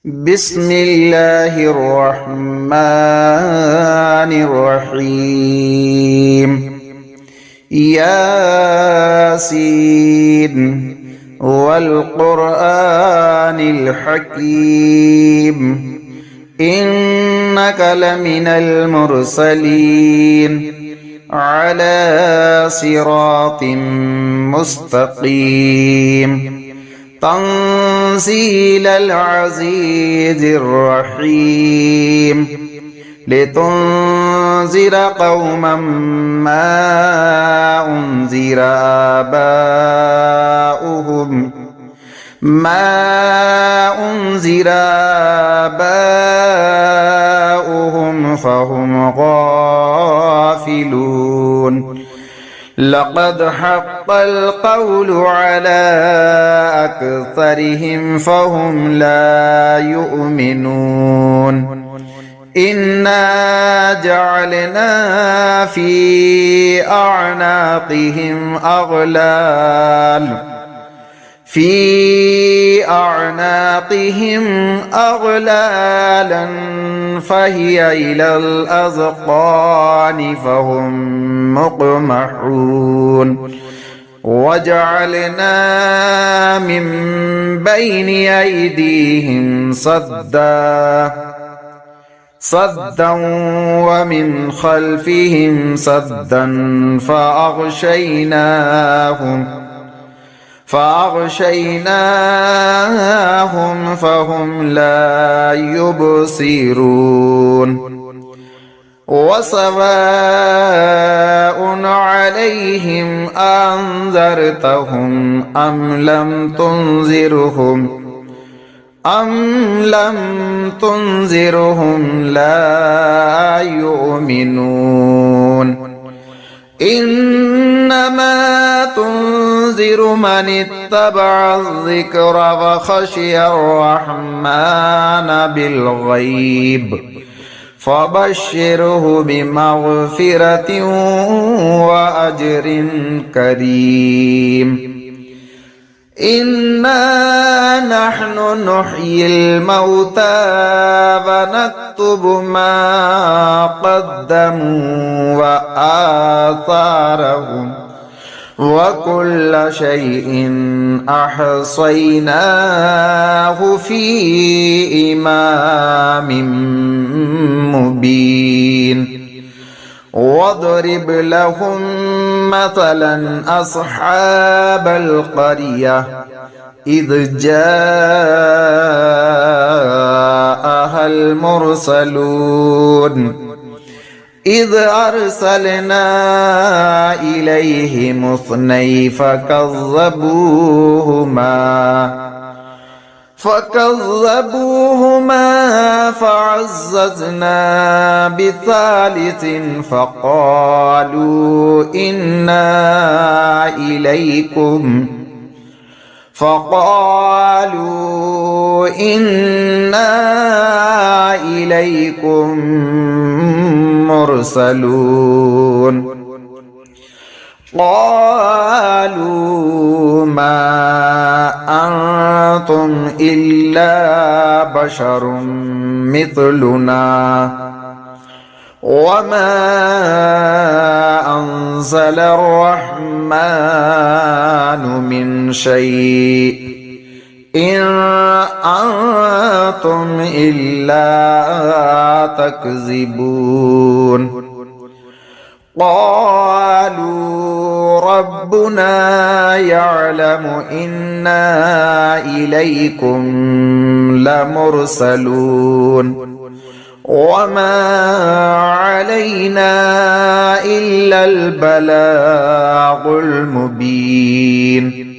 بسم الله الرحمن الرحيم. ياسين والقرآن الحكيم إنك لمن المرسلين على صراط مستقيم تنزيل العزيز الرحيم لتنذر قوما ما أنذر آباؤهم فهم غافلون. لقد حق القول على أكثرهم فهم لا يؤمنون. إنا جعلنا في أعناقهم أغلالا فهي إلى الأذقان فهم مقمحون. وجعلنا من بين أيديهم صدا ومن خلفهم صدا فأغشيناهم فهم لا يبصرون. وسواء عليهم أنذرتهم أم لم تنذرهم لا يؤمنون. إنما تنذر من اتبع الذكر وخشي الرحمن بالغيب فبشره بمغفرة وأجر كريم. إنا نحن نحيي الموتى ونكتب ما قدموا وآثارهم وكل شيء أحصيناه في إمام مبين. واضرب لهم مثلا أصحاب القرية إذ جاءها المرسلون إذ أرسلنا إليهم اثنين فكذبوهما فعززنا بثالث فقالوا إنا إليكم مرسلون. قالوا ما أنتم إلا بشر مثلنا وما أنزل الرحمن من شيء إن أنتم إلا تكذبون. قالوا ربنا يعلم إنا إليكم لمرسلون وما علينا إلا البلاغ المبين.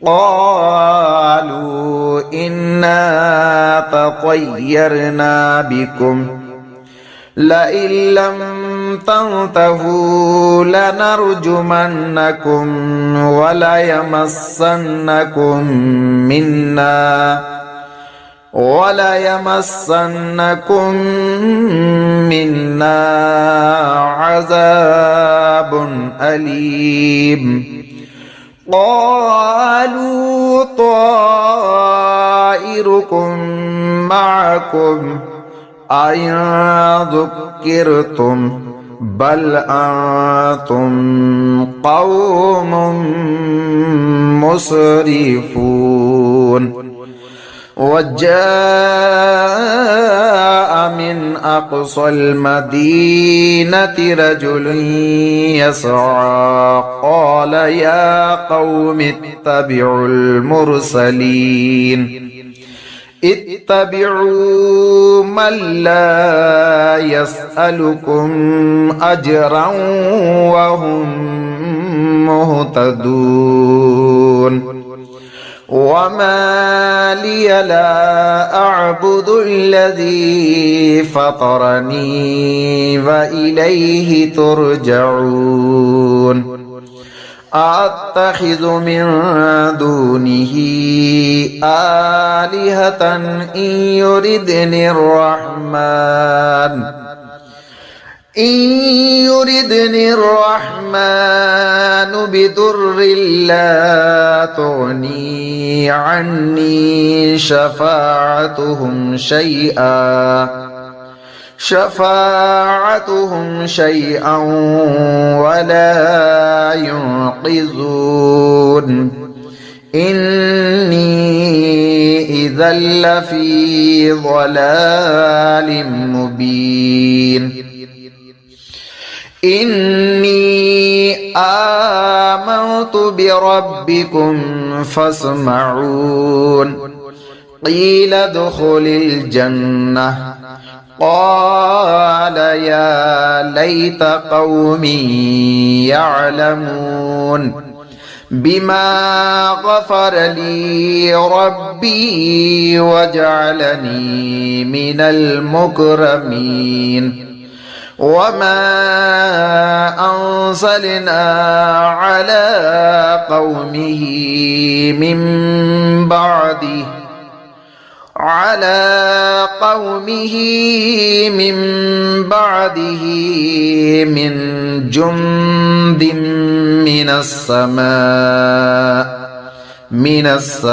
قالوا إنا تطيرنا بكم لئن لم تنتهوا لنرجمنكم وليمسنكم منا عذاب أليم. قالوا طائركم طائركم معكم أئن ذكرتم بل أنتم قوم مسرفون وجاء من أقصى المدينة رجل يسعى قال يا قوم اتبعوا المرسلين اتبعوا من لا يسألكم أجرا وهم مهتدون وما لي لا أعبد الذي فطرني وإليه ترجعون أتخذ من دونه آلهة إن يردني الرحمن بضر لا تغني عني شفاعتهم شيئا ولا ينقذون إني إذا لفي ضلال مبين إني آمنت بربكم فاسمعون قيل ادخل الجنة قال يا ليت قومي يعلمون بما غفر لي ربي وجعلني من المكرمين وما أنزلنا على قومه من بعده من جند من السماء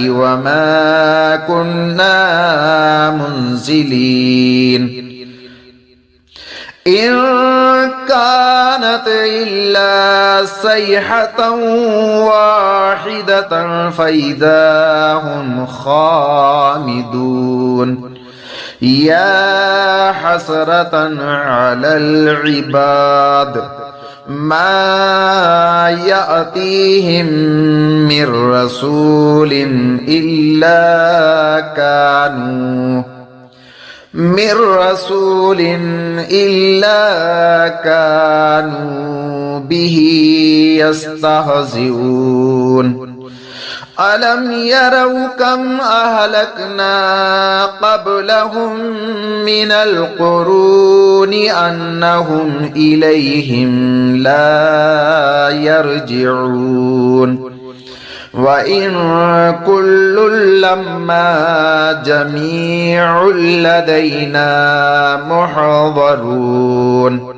وما كنا منزلين إن كانت إلا صيحة واحدة فإذا هم خامدون يا حسرة على العباد ما يأتيهم من رسول إلا كانوا به يستهزئون ألم يروا كم أهلكنا قبلهم من القرون أنهم إليهم لا يرجعون وإن كل لما جميع لدينا محضرون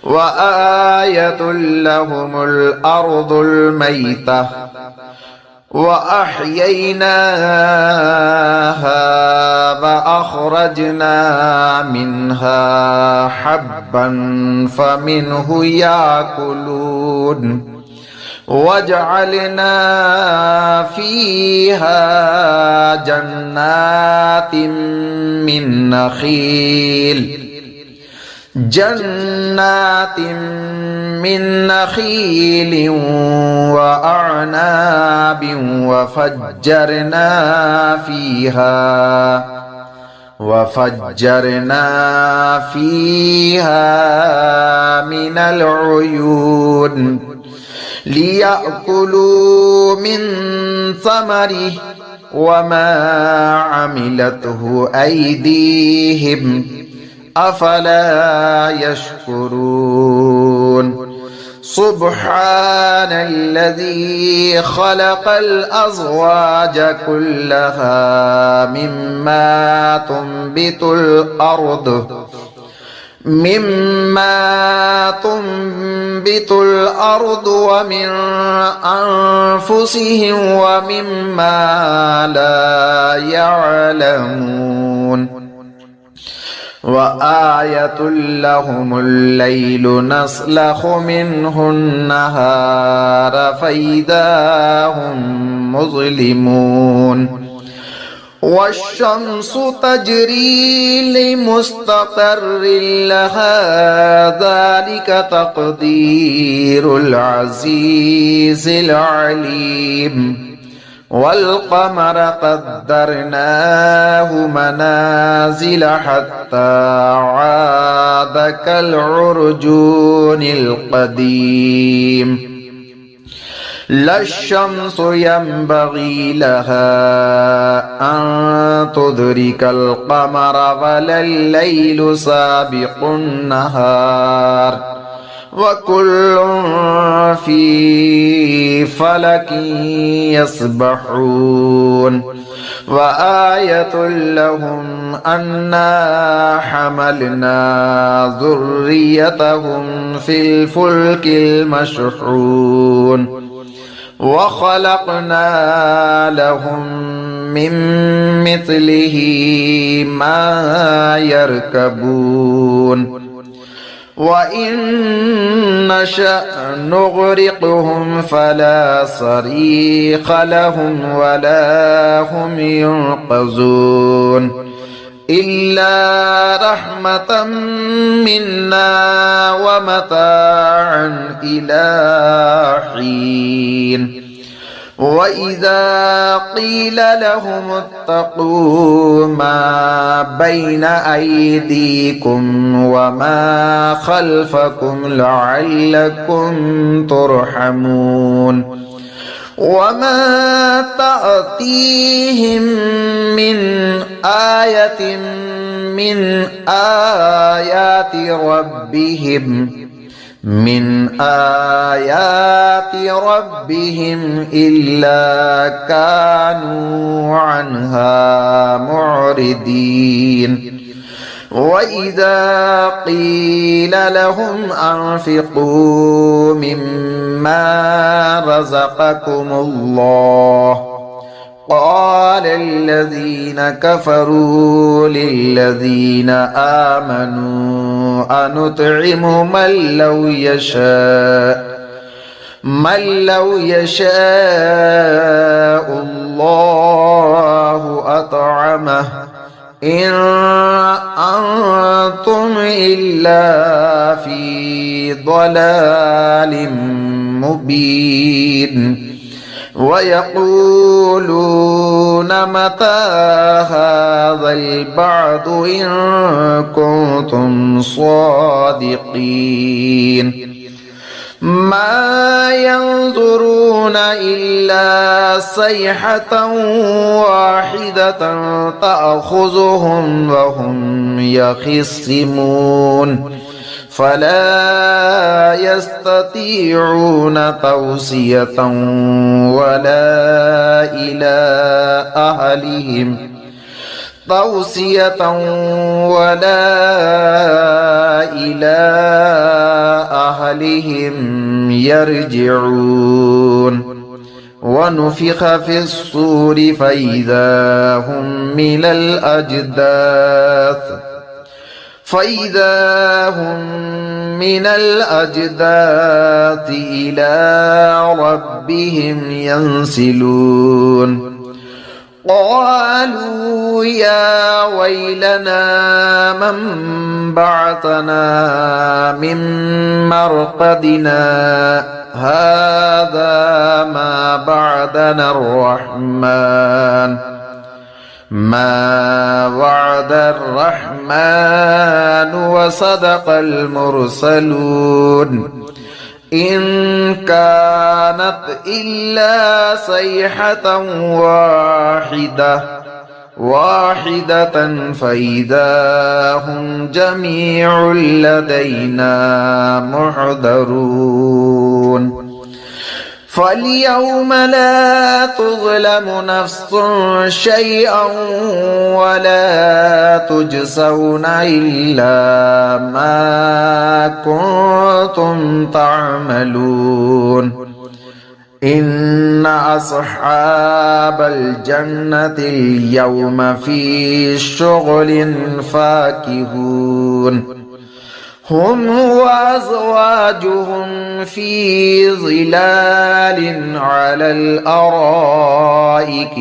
وآية لهم الأرض الميتة وأحييناها وأخرجنا منها حبا فمنه يأكلون وجعلنا فيها جنات من نخيل وأعناب وفجرنا فيها من العيون ليأكلوا من ثمره وما عملته أيديهم أفلا يشكرون سبحان الذي خلق الأزواج كلها مما تنبت الأرض مما تنبت الأرض ومن أنفسهم ومما لا يعلمون وآية لهم الليل نسلخ منه النهار فإذا هم مظلمون والشمس تجري لمستقر لها ذلك تقدير العزيز العليم والقمر قدرناه منازل حتى عاد كالعرجون القديم لا الشمس ينبغي لها أن تدرك القمر ولا الليل سابق النهار وكل في فلك يسبحون وآية لهم أنا حملنا ذريتهم في الفلك المشحون وخلقنا لهم من مثله ما يركبون وإن نشأ نغرقهم فلا صريخ لهم ولا هم ينقذون إلا رحمة منا ومتاعا إلى حين وإذا قيل لهم اتقوا ما بين أيديكم وما خلفكم لعلكم ترحمون وما تأتيهم من آية من آيات ربهم إلا كانوا عنها معرضين وإذا قيل لهم أنفقوا مما رزقكم الله قال الذين كفروا للذين آمنوا أنطعم من لو يشاء الله أطعمه إن أنتم إلا في ضلال مبين ويقولون متى هذا البعث إن كنتم صادقين ما ينظرون إلا صيحة واحدة تأخذهم وهم يخصمون فلا يستطيعون توصية ولا إلى أهلهم يرجعون ونفخ في الصور فإذا هم من الأجداث إلى ربهم ينسلون قالوا يا ويلنا من بعثنا من مرقدنا هذا ما وعد الرحمن وصدق المرسلون إن كانت إلا صيحة واحدة فإذا هم جميع لدينا محضرون فاليوم لا تظلم نفس شيئا ولا تجزون إلا ما كنتم تعملون إن أصحاب الجنة اليوم في شغل فاكهون هم وأزواجهم في ظلال على الأرائك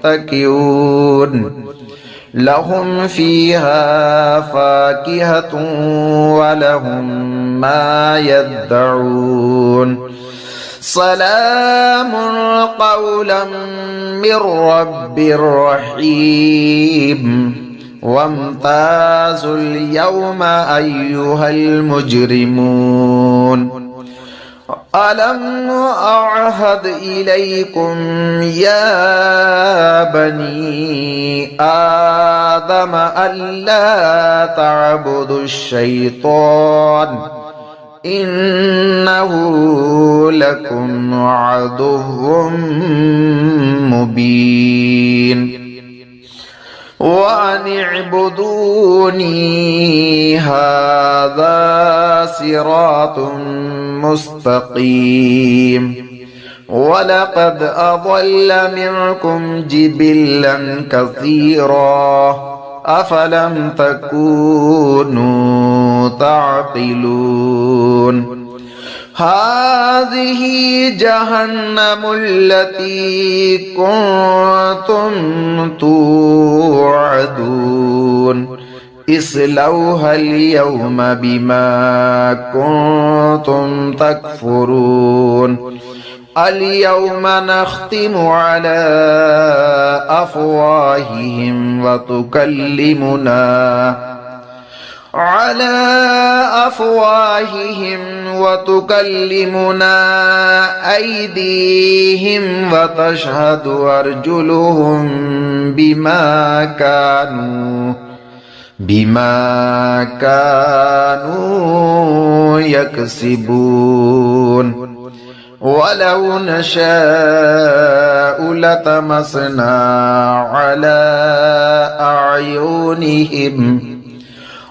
متكئون لهم فيها فاكهة ولهم ما يدعون سلام قولا من رب رحيم وامتازوا اليوم أيها المجرمون ألم أعهد إليكم يا بني آدم ألا تعبدوا الشيطان إنه لكم عدو مبين وأن اعبدوني هذا صراط مستقيم ولقد أضل منكم جبلا كثيرا أفلم تكونوا تعقلون هذه جهنم التي كنتم توعدون اصلوها اليوم بما كنتم تكفرون اليوم نختم على أفواههم وتكلمنا أيديهم وتشهد أرجلهم بما كانوا يكسبون ولو نشاء لطمسنا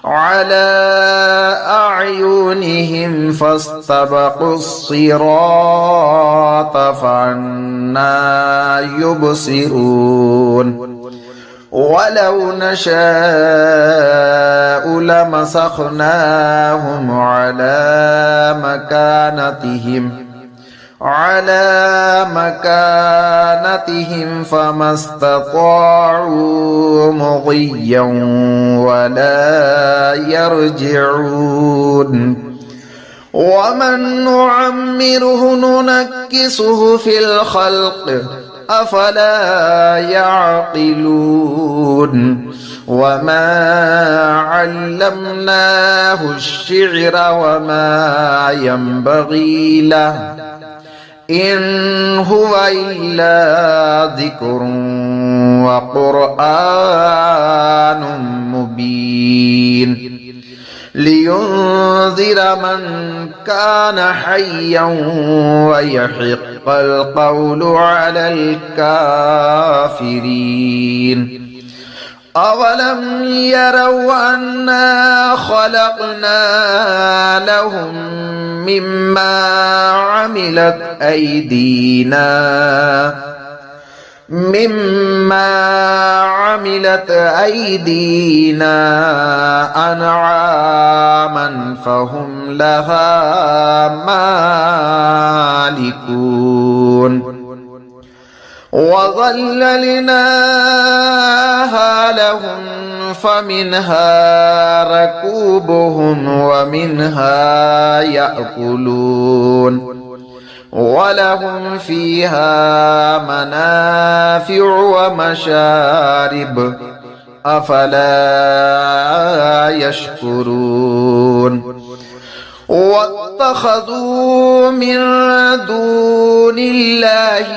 على أعينهم فاستبقوا الصراط فأنى يبصرون ولو نشاء لمسخناهم على مكانتهم فما استطاعوا مضيا ولا يرجعون ومن نعمره ننكسه في الخلق أفلا يعقلون وما علمناه الشعر وما ينبغي له إن هو إلا ذكر وقرآن مبين لينذر من كان حيا ويحق القول على الكافرين أولم يروا أنا خلقنا لهم مما عملت أيدينا أنعاما فهم لها مالكون وظللناها لهم فمنها ركوبهم ومنها يأكلون ولهم فيها منافع ومشارب أفلا يشكرون واتخذوا من دون الله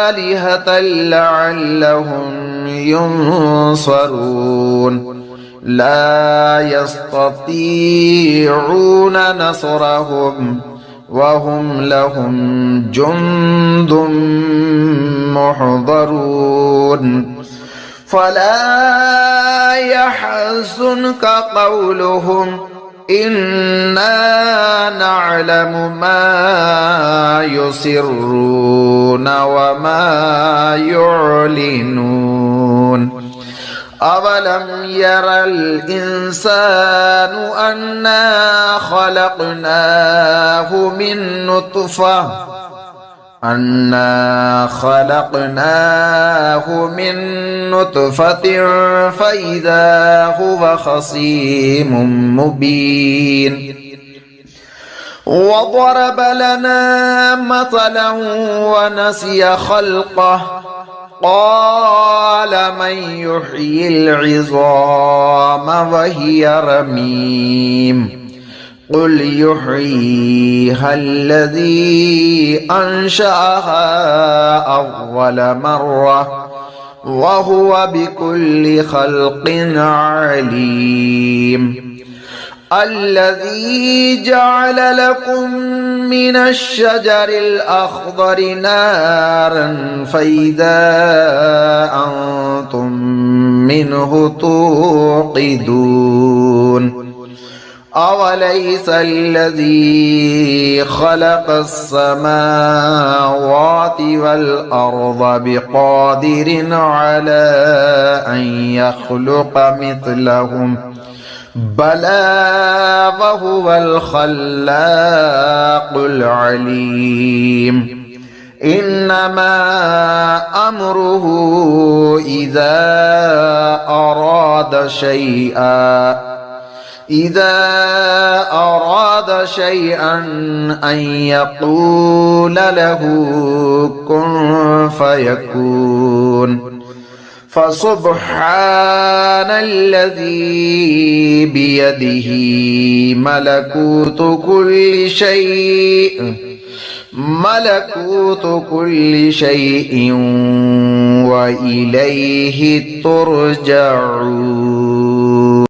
آلهة لعلهم ينصرون لا يستطيعون نصرهم وهم لهم جند محضرون فلا يحزنك قولهم إنا نعلم ما يسرون وما يعلنون أولم ير الإنسان أنا خلقناه من نطفة فإذا هو خصيم مبين وضرب لنا مثلا ونسي خلقه قال من يحيي العظام وهي رميم قل يحييها الذي أنشأها أول مرة وهو بكل خلق عليم الذي جعل لكم من الشجر الأخضر نارا فإذا أنتم منه توقدون أوليس الذي خلق السماوات والأرض بقادر على أن يخلق مثلهم بلى وهو الخلاق العليم إنما أمره إذا أراد شيئا أن يقول له كن فيكون فسبحان الذي بيده ملكوت كل شيء وإليه ترجعون.